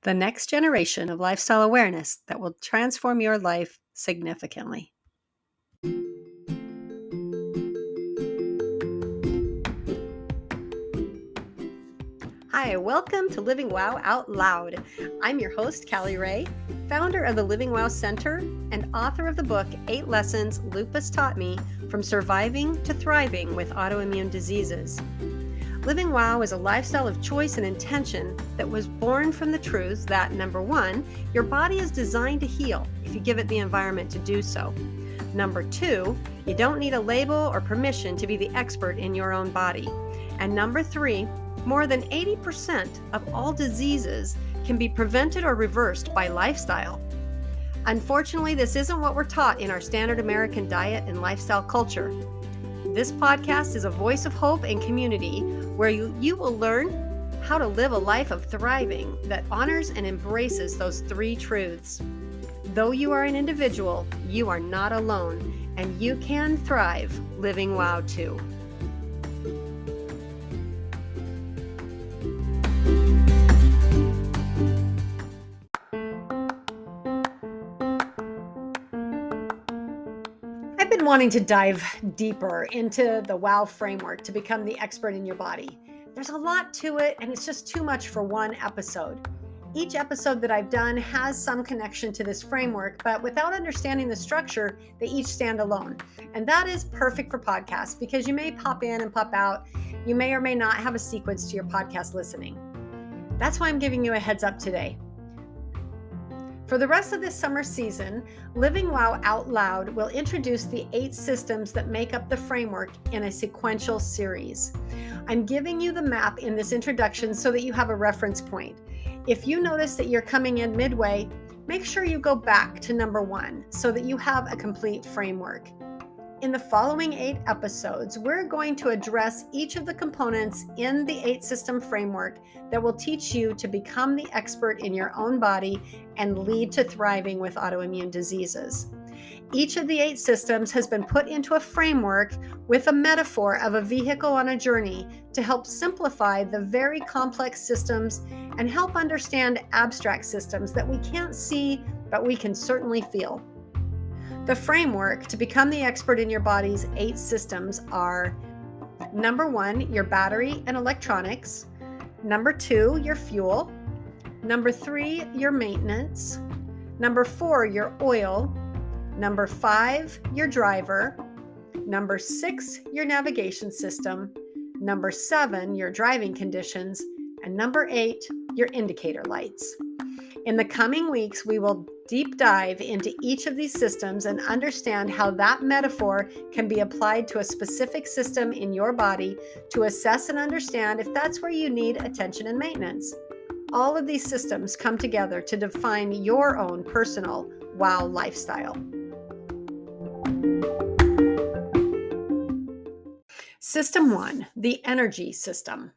the next generation of lifestyle awareness that will transform your life significantly. Hi, welcome to Living Wow Out Loud. I'm your host, Callie Ray, founder of the Living Wow Center and author of the book, 8 Lessons Lupus Taught Me from Surviving to Thriving with Autoimmune Diseases. Living Wow is a lifestyle of choice and intention that was born from the truth that, number one, your body is designed to heal if you give it the environment to do so. Number two, you don't need a label or permission to be the expert in your own body. And number three, more than 80% of all diseases can be prevented or reversed by lifestyle. Unfortunately, this isn't what we're taught in our standard American diet and lifestyle culture. This podcast is a voice of hope and community where you will learn how to live a life of thriving that honors and embraces those three truths. Though you are an individual, you are not alone, and you can thrive living wow too. I've been wanting to dive deeper into the WOW framework to become the expert in your body. There's a lot to it, and it's just too much for one episode. Each episode that I've done has some connection to this framework, but without understanding the structure, they each stand alone. And that is perfect for podcasts because you may pop in and pop out. You may or may not have a sequence to your podcast listening. That's why I'm giving you a heads up today. For the rest of this summer season, Living Wow Out Loud will introduce the 8 systems that make up the framework in a sequential series. I'm giving you the map in this introduction so that you have a reference point. If you notice that you're coming in midway, make sure you go back to number 1 so that you have a complete framework. In the following 8 episodes, we're going to address each of the components in the 8 system framework that will teach you to become the expert in your own body and lead to thriving with autoimmune diseases. Each of the 8 systems has been put into a framework with a metaphor of a vehicle on a journey to help simplify the very complex systems and help understand abstract systems that we can't see, but we can certainly feel. The framework to become the expert in your body's 8 systems are: number 1, your battery and electronics; number 2, your fuel; number 3, your maintenance; number 4, your oil; number 5, your driver; number 6, your navigation system; number 7, your driving conditions; and number 8, your indicator lights. In the coming weeks, we will deep dive into each of these systems and understand how that metaphor can be applied to a specific system in your body to assess and understand if that's where you need attention and maintenance. All of these systems come together to define your own personal WOW lifestyle. System 1, the energy system.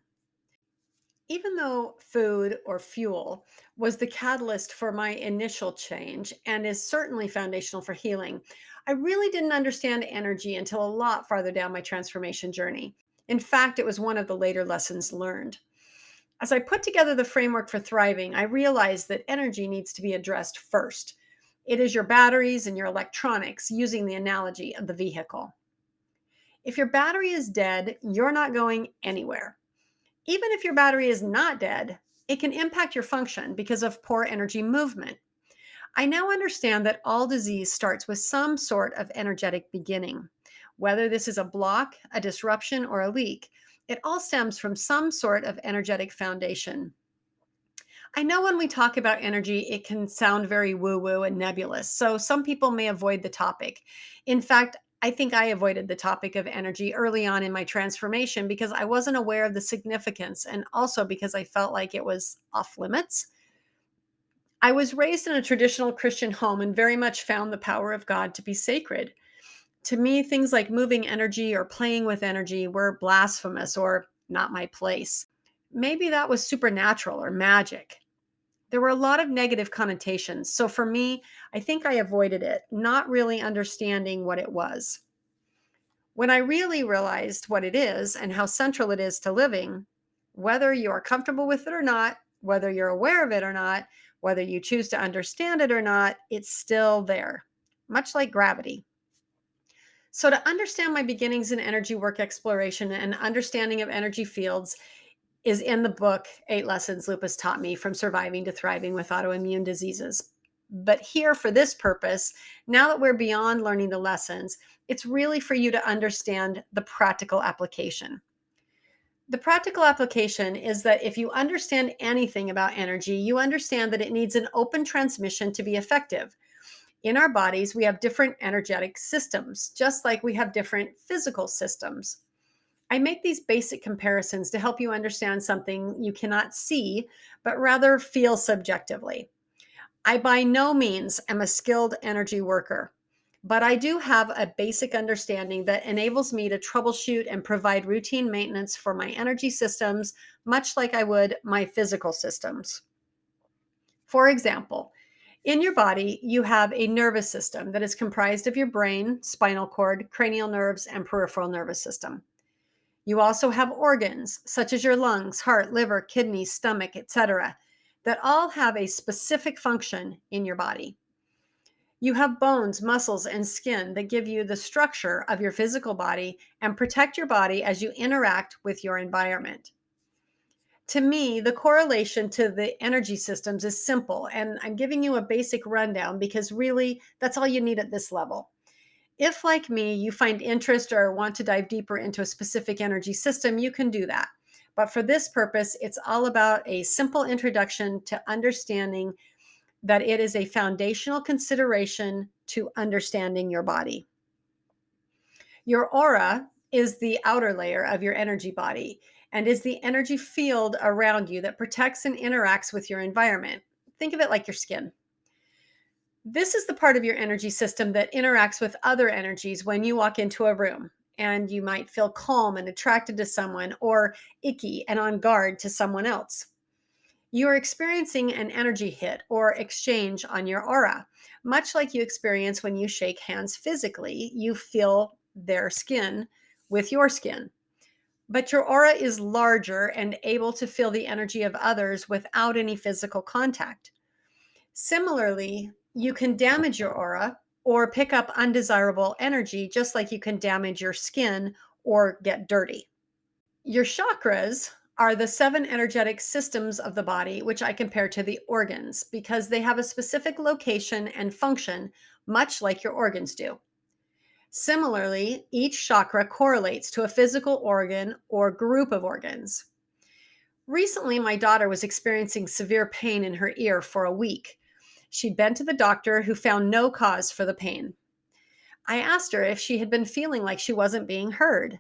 Even though food or fuel was the catalyst for my initial change and is certainly foundational for healing, I really didn't understand energy until a lot farther down my transformation journey. In fact, it was one of the later lessons learned. As I put together the framework for thriving, I realized that energy needs to be addressed first. It is your batteries and your electronics, using the analogy of the vehicle. If your battery is dead, you're not going anywhere. Even if your battery is not dead, it can impact your function because of poor energy movement. I now understand that all disease starts with some sort of energetic beginning. Whether this is a block, a disruption, or a leak, it all stems from some sort of energetic foundation. I know when we talk about energy, it can sound very woo-woo and nebulous, so some people may avoid the topic. In fact, I think I avoided the topic of energy early on in my transformation because I wasn't aware of the significance, and also because I felt like it was off limits. I was raised in a traditional Christian home and very much found the power of God to be sacred. To me, things like moving energy or playing with energy were blasphemous or not my place. Maybe that was supernatural or magic. There were a lot of negative connotations. So for me, I think I avoided it, not really understanding what it was. When I really realized what it is and how central it is to living, whether you are comfortable with it or not, Whether you're aware of it or not, whether you choose to understand it or not, it's still there, much like gravity. So, to understand my beginnings in energy work exploration and understanding of energy fields is in the book, 8 Lessons Lupus Taught Me from Surviving to Thriving with Autoimmune Diseases. But here, for this purpose, now that we're beyond learning the lessons, it's really for you to understand the practical application. The practical application is that if you understand anything about energy, you understand that it needs an open transmission to be effective. In our bodies, we have different energetic systems, just like we have different physical systems. I make these basic comparisons to help you understand something you cannot see, but rather feel subjectively. I by no means am a skilled energy worker, but I do have a basic understanding that enables me to troubleshoot and provide routine maintenance for my energy systems, much like I would my physical systems. For example, in your body, you have a nervous system that is comprised of your brain, spinal cord, cranial nerves, and peripheral nervous system. You also have organs such as your lungs, heart, liver, kidneys, stomach, etc., that all have a specific function in your body. You have bones, muscles, and skin that give you the structure of your physical body and protect your body as you interact with your environment. To me, the correlation to the energy systems is simple, and I'm giving you a basic rundown because really that's all you need at this level. If, like me, you find interest or want to dive deeper into a specific energy system, you can do that. But for this purpose, it's all about a simple introduction to understanding that it is a foundational consideration to understanding your body. Your aura is the outer layer of your energy body and is the energy field around you that protects and interacts with your environment. Think of it like your skin. This is the part of your energy system that interacts with other energies when you walk into a room, and you might feel calm and attracted to someone, or icky and on guard to someone else. You are experiencing an energy hit or exchange on your aura, much like you experience when you shake hands physically. You feel their skin with your skin. But your aura is larger and able to feel the energy of others without any physical contact. Similarly, you can damage your aura or pick up undesirable energy, just like you can damage your skin or get dirty. Your chakras are the 7 energetic systems of the body, which I compare to the organs because they have a specific location and function, much like your organs do. Similarly, each chakra correlates to a physical organ or group of organs. Recently, my daughter was experiencing severe pain in her ear for a week. She'd been to the doctor who found no cause for the pain. I asked her if she had been feeling like she wasn't being heard.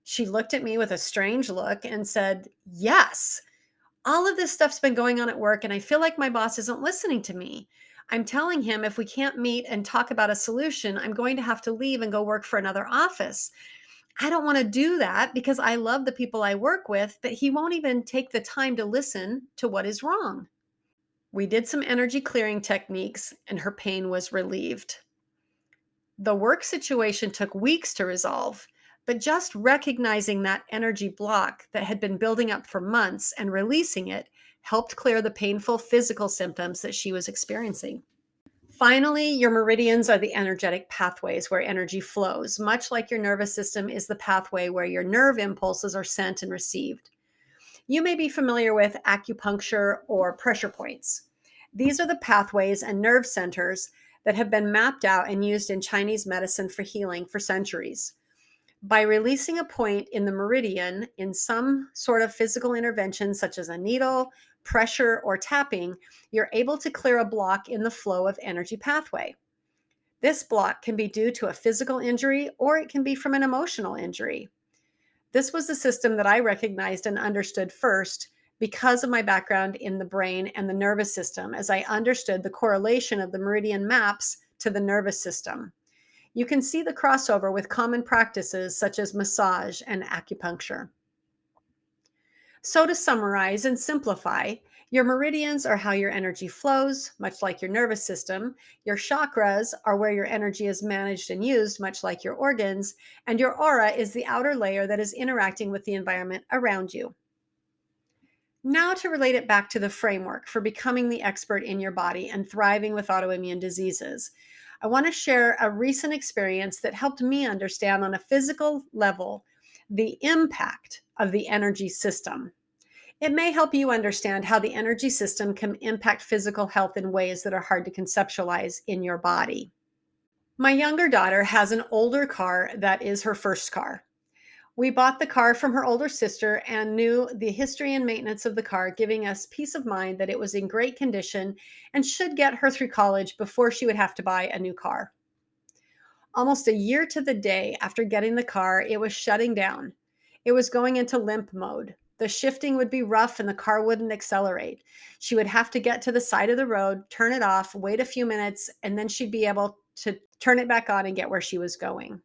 She looked at me with a strange look and said, "Yes, all of this stuff's been going on at work, and I feel like my boss isn't listening to me. I'm telling him if we can't meet and talk about a solution, I'm going to have to leave and go work for another office. I don't want to do that because I love the people I work with, but he won't even take the time to listen to what is wrong." We did some energy clearing techniques, and her pain was relieved. The work situation took weeks to resolve, but just recognizing that energy block that had been building up for months and releasing it helped clear the painful physical symptoms that she was experiencing. Finally, your meridians are the energetic pathways where energy flows, much like your nervous system is the pathway where your nerve impulses are sent and received. You may be familiar with acupuncture or pressure points. These are the pathways and nerve centers that have been mapped out and used in Chinese medicine for healing for centuries. By releasing a point in the meridian in some sort of physical intervention, such as a needle, pressure, or tapping, you're able to clear a block in the flow of energy pathway. This block can be due to a physical injury, or it can be from an emotional injury. This was the system that I recognized and understood first because of my background in the brain and the nervous system, as I understood the correlation of the meridian maps to the nervous system. You can see the crossover with common practices such as massage and acupuncture. So, to summarize and simplify, your meridians are how your energy flows, much like your nervous system. Your chakras are where your energy is managed and used, much like your organs. And your aura is the outer layer that is interacting with the environment around you. Now, to relate it back to the framework for becoming the expert in your body and thriving with autoimmune diseases, I want to share a recent experience that helped me understand on a physical level the impact of the energy system. It may help you understand how the energy system can impact physical health in ways that are hard to conceptualize in your body. My younger daughter has an older car that is her first car. We bought the car from her older sister and knew the history and maintenance of the car, giving us peace of mind that it was in great condition and should get her through college before she would have to buy a new car. Almost a year to the day after getting the car, it was shutting down. It was going into limp mode. The shifting would be rough and the car wouldn't accelerate. She would have to get to the side of the road, turn it off, wait a few minutes, and then she'd be able to turn it back on and get where she was going.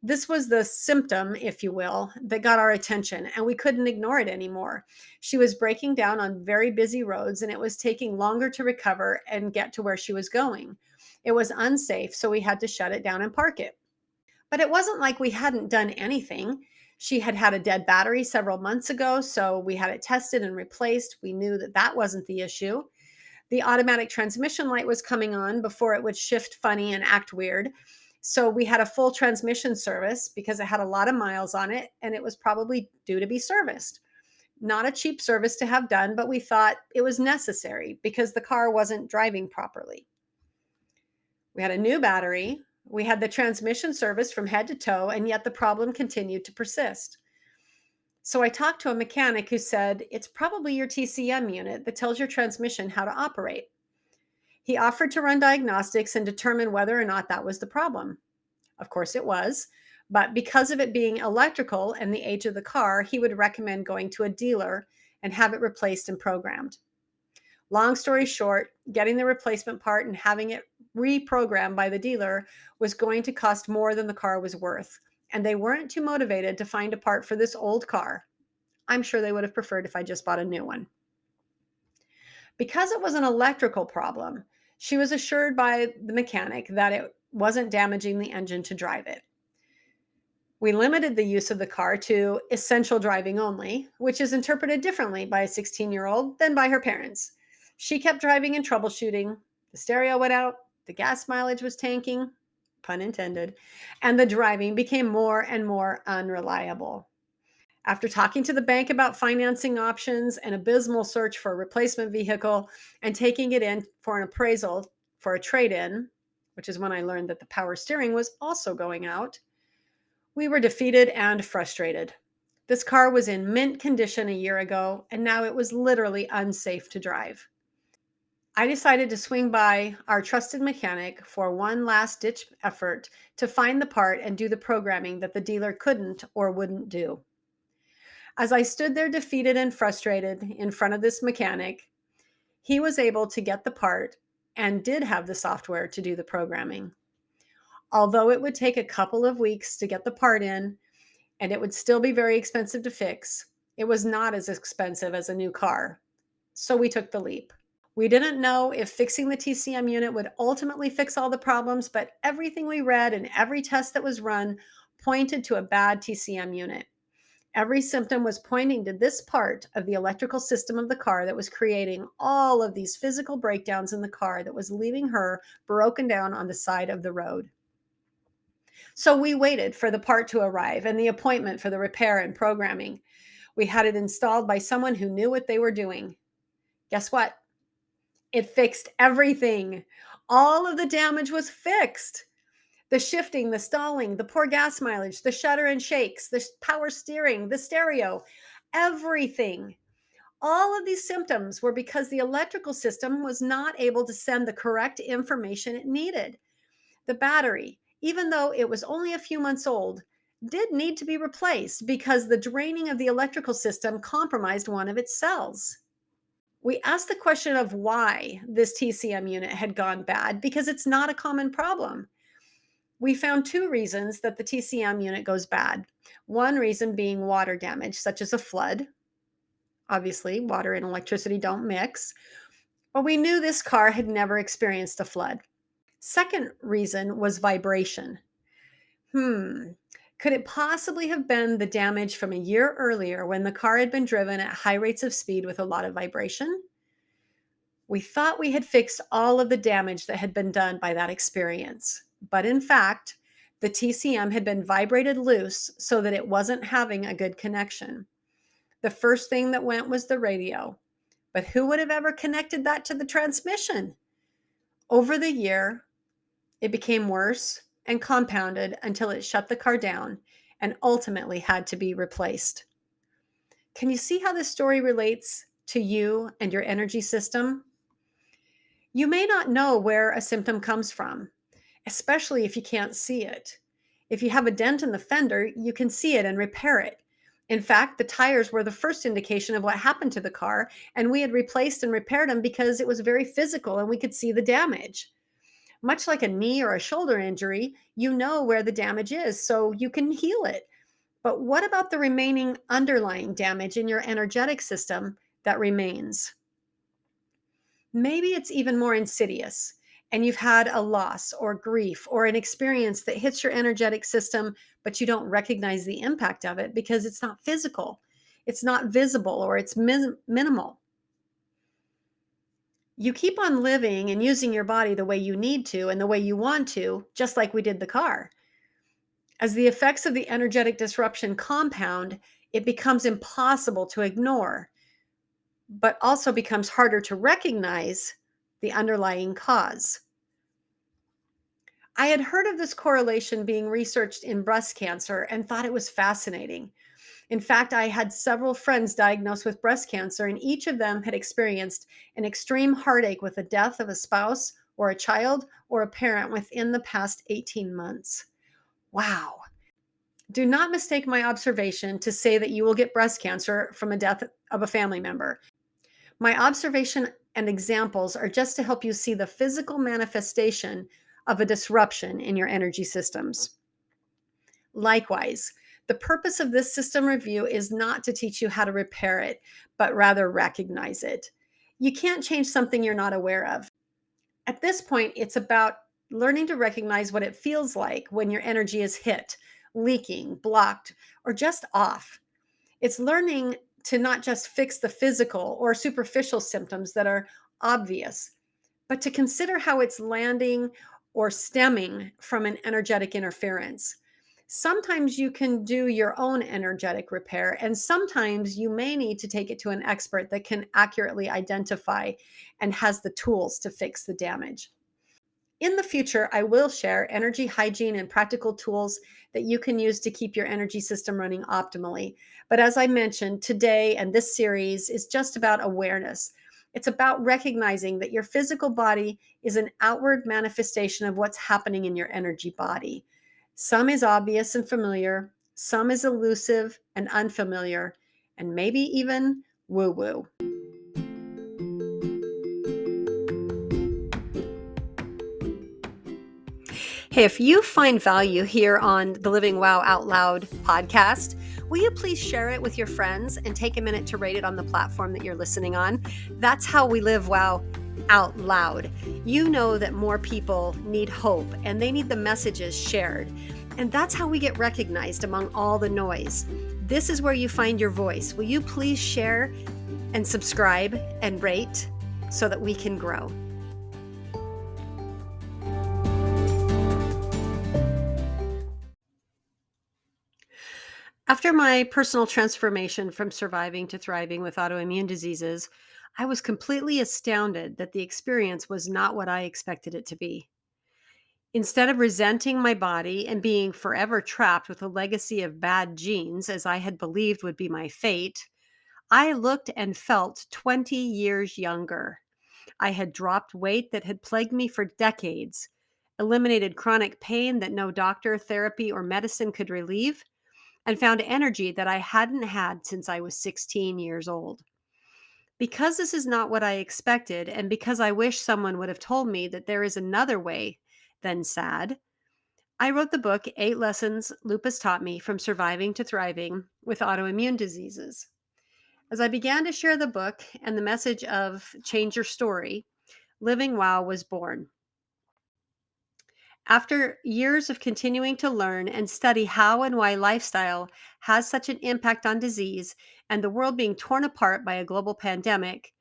This was the symptom, if you will, that got our attention, and we couldn't ignore it anymore. She was breaking down on very busy roads, and it was taking longer to recover and get to where she was going. It was unsafe, so we had to shut it down and park it. But it wasn't like we hadn't done anything. She had had a dead battery several months ago, so we had it tested and replaced. We knew that that wasn't the issue. The automatic transmission light was coming on before it would shift funny and act weird. So we had a full transmission service because it had a lot of miles on it and it was probably due to be serviced. Not a cheap service to have done, but we thought it was necessary because the car wasn't driving properly. We had a new battery. We had the transmission service from head to toe, and yet the problem continued to persist. So I talked to a mechanic who said, it's probably your TCM unit that tells your transmission how to operate. He offered to run diagnostics and determine whether or not that was the problem. Of course it was, but because of it being electrical and the age of the car, he would recommend going to a dealer and have it replaced and programmed. Long story short, getting the replacement part and having it reprogrammed by the dealer was going to cost more than the car was worth, and they weren't too motivated to find a part for this old car. I'm sure they would have preferred if I just bought a new one. Because it was an electrical problem, she was assured by the mechanic that it wasn't damaging the engine to drive it. We limited the use of the car to essential driving only, which is interpreted differently by a 16-year-old than by her parents. She kept driving and troubleshooting. The stereo went out, the gas mileage was tanking, pun intended, and the driving became more and more unreliable. After talking to the bank about financing options, an abysmal search for a replacement vehicle, and taking it in for an appraisal for a trade-in, which is when I learned that the power steering was also going out, we were defeated and frustrated. This car was in mint condition a year ago, and now it was literally unsafe to drive. I decided to swing by our trusted mechanic for one last ditch effort to find the part and do the programming that the dealer couldn't or wouldn't do. As I stood there defeated and frustrated in front of this mechanic, he was able to get the part and did have the software to do the programming. Although it would take a couple of weeks to get the part in and it would still be very expensive to fix, it was not as expensive as a new car. So we took the leap. We didn't know if fixing the TCM unit would ultimately fix all the problems, but everything we read and every test that was run pointed to a bad TCM unit. Every symptom was pointing to this part of the electrical system of the car that was creating all of these physical breakdowns in the car that was leaving her broken down on the side of the road. So we waited for the part to arrive and the appointment for the repair and programming. We had it installed by someone who knew what they were doing. Guess what? It fixed everything. All of the damage was fixed. The shifting, the stalling, the poor gas mileage, the shudder and shakes, the power steering, the stereo, everything. All of these symptoms were because the electrical system was not able to send the correct information it needed. The battery, even though it was only a few months old, did need to be replaced because the draining of the electrical system compromised one of its cells. We asked the question of why this TCM unit had gone bad because it's not a common problem. We found two reasons that the TCM unit goes bad. One reason being water damage, such as a flood. Obviously, water and electricity don't mix. But we knew this car had never experienced a flood. Second reason was vibration. Could it possibly have been the damage from a year earlier when the car had been driven at high rates of speed with a lot of vibration? We thought we had fixed all of the damage that had been done by that experience. But in fact, the TCM had been vibrated loose so that it wasn't having a good connection. The first thing that went was the radio. But who would have ever connected that to the transmission? Over the year, it became worse and compounded until it shut the car down and ultimately had to be replaced. Can you see how this story relates to you and your energy system? You may not know where a symptom comes from, especially if you can't see it. If you have a dent in the fender, you can see it and repair it. In fact, the tires were the first indication of what happened to the car, and we had replaced and repaired them because it was very physical and we could see the damage. Much like a knee or a shoulder injury, you know where the damage is, so you can heal it. But what about the remaining underlying damage in your energetic system that remains? Maybe it's even more insidious, and you've had a loss or grief or an experience that hits your energetic system, but you don't recognize the impact of it because it's not physical, it's not visible, or it's minimal. You keep on living and using your body the way you need to and the way you want to, just like we did the car. As the effects of the energetic disruption compound, it becomes impossible to ignore, but also becomes harder to recognize the underlying cause. I had heard of this correlation being researched in breast cancer and thought it was fascinating. In fact, I had several friends diagnosed with breast cancer, and each of them had experienced an extreme heartache with the death of a spouse or a child or a parent within the past 18 months. Wow. Do not mistake my observation to say that you will get breast cancer from a death of a family member. My observation and examples are just to help you see the physical manifestation of a disruption in your energy systems. Likewise, the purpose of this system review is not to teach you how to repair it, but rather recognize it. You can't change something you're not aware of. At this point, it's about learning to recognize what it feels like when your energy is hit, leaking, blocked, or just off. It's learning to not just fix the physical or superficial symptoms that are obvious, but to consider how it's landing or stemming from an energetic interference. Sometimes you can do your own energetic repair, and sometimes you may need to take it to an expert that can accurately identify and has the tools to fix the damage. In the future, I will share energy hygiene and practical tools that you can use to keep your energy system running optimally. But as I mentioned, today and this series is just about awareness. It's about recognizing that your physical body is an outward manifestation of what's happening in your energy body. Some is obvious and familiar, some is elusive and unfamiliar, and maybe even woo-woo. Hey, if you find value here on the Living Wow Out Loud podcast, will you please share it with your friends and take a minute to rate it on the platform that you're listening on? That's how we live wow out loud. You know that more people need hope and they need the messages shared. And that's how we get recognized among all the noise. This is where you find your voice. Will you please share and subscribe and rate so that we can grow? After my personal transformation from surviving to thriving with autoimmune diseases, I was completely astounded that the experience was not what I expected it to be. Instead of resenting my body and being forever trapped with a legacy of bad genes, as I had believed would be my fate, I looked and felt 20 years younger. I had dropped weight that had plagued me for decades, eliminated chronic pain that no doctor, therapy, or medicine could relieve, and found energy that I hadn't had since I was 16 years old. Because this is not what I expected, and because I wish someone would have told me that there is another way than sad, I wrote the book 8 Lessons Lupus Taught Me from Surviving to Thriving with Autoimmune Diseases. As I began to share the book and the message of change your story, Living Wow was born. After years of continuing to learn and study how and why lifestyle has such an impact on disease and the world being torn apart by a global pandemic,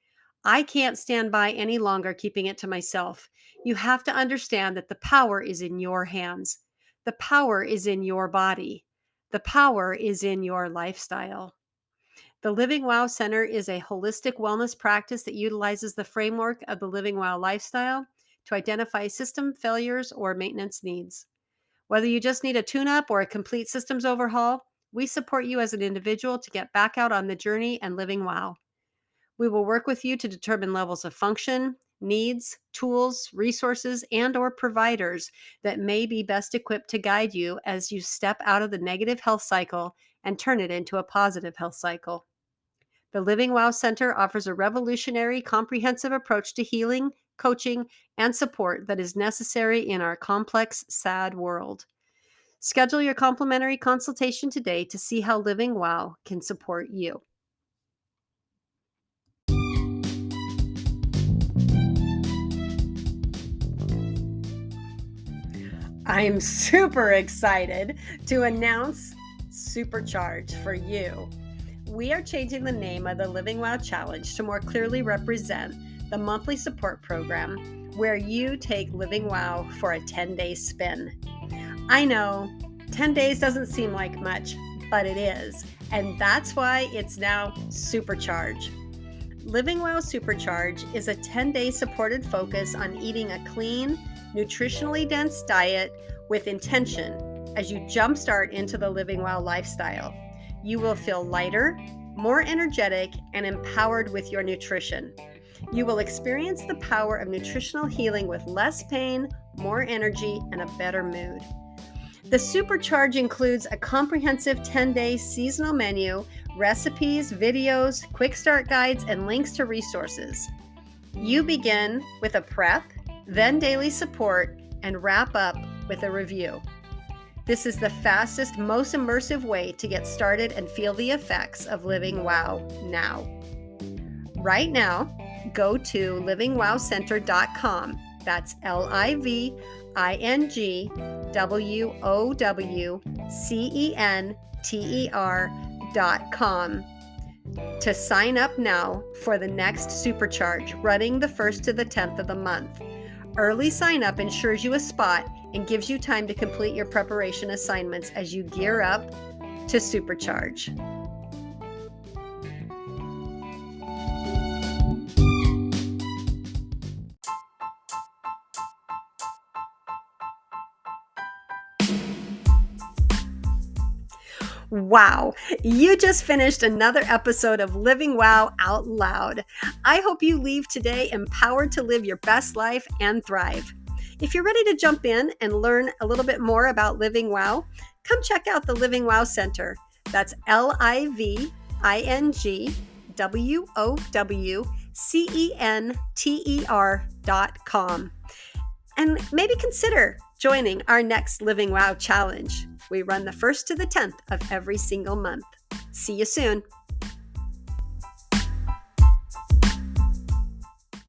I can't stand by any longer keeping it to myself. You have to understand that the power is in your hands. The power is in your body. The power is in your lifestyle. The Living Wow Center is a holistic wellness practice that utilizes the framework of the Living Wow lifestyle to identify system failures or maintenance needs. Whether you just need a tune-up or a complete systems overhaul, we support you as an individual to get back out on the journey and living wow. We will work with you to determine levels of function, needs, tools, resources, and or providers that may be best equipped to guide you as you step out of the negative health cycle and turn it into a positive health cycle. The Living Wow Center offers a revolutionary, comprehensive approach to healing, coaching, and support that is necessary in our complex, sad world. Schedule your complimentary consultation today to see how Living Wow can support you. I'm super excited to announce Supercharge for you. We are changing the name of the Living Wow Challenge to more clearly represent the monthly support program where you take Living Wow for a 10-day spin. I know 10 days doesn't seem like much, but it is, and that's why it's now Supercharge. Living Wow Supercharge is a 10-day supported focus on eating a clean, nutritionally dense diet with intention as you jumpstart into the Living Wow lifestyle. You will feel lighter, more energetic, and empowered with your nutrition. You will experience the power of nutritional healing with less pain, more energy, and a better mood. The Supercharge includes a comprehensive 10-day seasonal menu, recipes, videos, quick start guides, and links to resources. You begin with a prep, then daily support, and wrap up with a review. This is the fastest, most immersive way to get started and feel the effects of Living Wow now. Right now, go to livingwowcenter.com. That's livingwowcenter.com to sign up now for the next Supercharge running the 1st to the 10th of the month. Early sign up ensures you a spot and gives you time to complete your preparation assignments as you gear up to Supercharge. Wow, you just finished another episode of Living Wow Out Loud. I hope you leave today empowered to live your best life and thrive. If you're ready to jump in and learn a little bit more about Living Wow, come check out the Living Wow Center. That's livingwowcenter.com. And maybe consider joining our next Living Wow Challenge. We run the 1st to the 10th of every single month. See you soon.